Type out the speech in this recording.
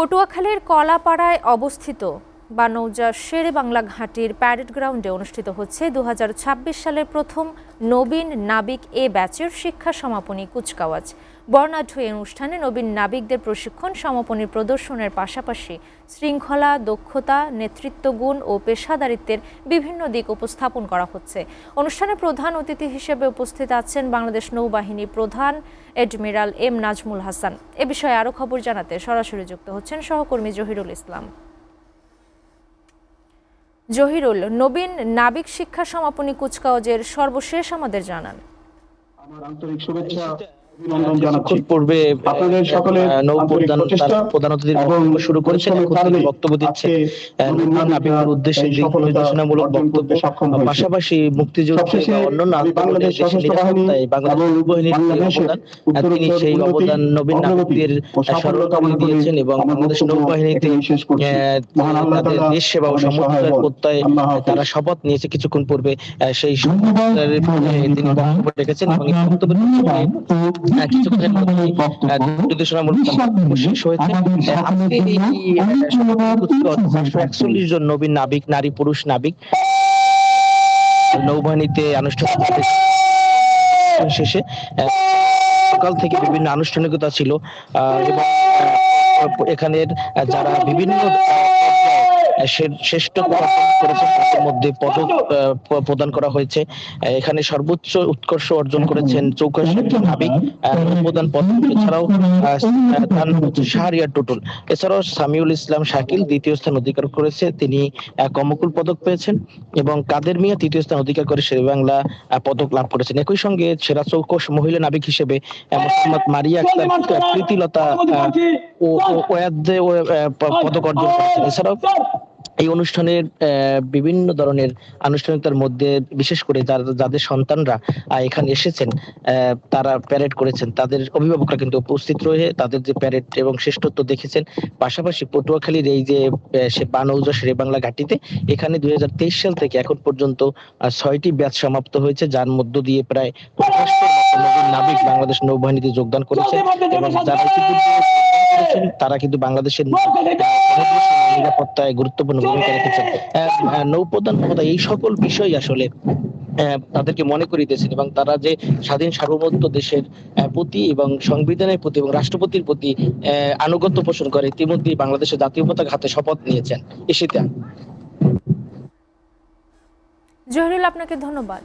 পটুয়াখালীর কলাপাড়ায় অবস্থিত বানৌজা শেরে বাংলা ঘাটির প্যারেড গ্রাউন্ডে অনুষ্ঠিত হচ্ছে 2026 সালের প্রথম নবীন নাবিক এ ব্যাচের শিক্ষা সমাপনী কুচকাওয়াজ। বর্ণাঢ্য এই অনুষ্ঠানে নবীন নাবিকদের প্রশিক্ষণ সমাপনীর প্রদর্শনের পাশাপাশি শৃঙ্খলা, দক্ষতা, নেতৃত্বগুণ ও পেশাদারিত্বের বিভিন্ন দিক উপস্থাপন করা হচ্ছে। অনুষ্ঠানে প্রধান অতিথি হিসেবে উপস্থিত আছেন বাংলাদেশ নৌবাহিনী প্রধান এডমিরাল এম নাজমুল হাসান। এ বিষয়ে আরও খবর জানাতে সরাসরি যুক্ত হচ্ছেন সহকর্মী জহিরুল ইসলাম। জহিরুল, নবীন নাবিক শিক্ষা সমাপনী কুচকাওয়াজের সর্বশেষ আমাদের জানান। আমার আন্তরিক শুভেচ্ছা পূর্বে আপনাদের সকলের প্রধান অতিথির বক্তব্য শুরু করেছেন। বক্তব্য দিচ্ছে নাবিকের উদ্দেশ্যে নির্দেশনামূলক বক্তব্য, পাশাপাশি মুক্তিযুদ্ধে অন্যান্য বাংলাদেশ নিরাপত্তায় বাংলাদেশ নৌবাহিনীর অবদান, তিনি সেই অবদান নবীন নাবিকদের স্মরণ দিয়েছেন এবং বাংলাদেশ নৌবাহিনীতে তাদের দেশ সেবা ও সমর্থনের প্রত্যয়ে তারা শপথ নিয়েছে কিছুক্ষণ পূর্বে। সেই তিনি বক্তব্য রেখেছেন এবং এই বক্তব্য জন নবীন নাবিক, নারী পুরুষ নাবিক নৌবাহিনীতে আনুষ্ঠানিক শেষে সকাল থেকে বিভিন্ন আনুষ্ঠানিকতা ছিল এবং এখানের যারা বিভিন্ন শ্রেষ্ঠ করেছেন তাদের মধ্যে পদক প্রদান করা হয়েছে। এখানে সর্বোচ্চ উৎকর্ষ অর্জন করেছেন 64 নাবিক প্রদান পদক, এছাড়াও শাহরিয়ার টুটুল, এছাড়াও সামিউল ইসলাম শাকিল দ্বিতীয় স্থান অধিকার করেছে, তিনি কমকুল পদক পেয়েছেন এবং কাদের মিয়া তৃতীয় স্থান অধিকার করে শেরে বাংলা পদক লাভ করেছেন। একই সঙ্গে সেরা চৌকস মহিলা নাবিক হিসেবে মোহাম্মদ মারিয়া আক্তার, প্রীতিলতা পদক অর্জন করেছেন। এছাড়াও এই অনুষ্ঠানের বিভিন্ন ধরনের আনুষ্ঠানিকতার মধ্যে বিশেষ করে যাদের সন্তানরা এখানে এসেছেন তারা প্যারেড করেছেন, তাদের অভিভাবকরা কিন্তু উপস্থিত রয়ে তাদের যে প্যারেড এবং শ্রেষ্ঠত্ব দেখেছেন। পাশাপাশি পটুয়াখালীর এই যে বানৌজা শেরে বাংলা ঘাটিতে এখানে 2023 সাল থেকে এখন পর্যন্ত 6টি ব্যাচ সমাপ্ত হয়েছে, যার মধ্য দিয়ে প্রায় 50 নাবিক বাংলাদেশ নৌবাহিনীতে যোগদান করেছে এবং যারা তারা কিন্তু বাংলাদেশের নিরাপত্তায় গুরুত্বপূর্ণ ভূমিকা রেখেছেন। নৌপ্রধান মহোদয় এই সকল বিষয় আসলে তাদেরকে মনে করিতেছেন এবং তারা যে স্বাধীন সার্বভৌমত্ব দেশের প্রতি এবং সংবিধানের প্রতি এবং রাষ্ট্রপতির প্রতি আনুগত্য পোষণ করে ইতিমধ্যে বাংলাদেশের জাতীয় পতাকা হাতে শপথ নিয়েছেন। জহিরুল, আপনাকে ধন্যবাদ।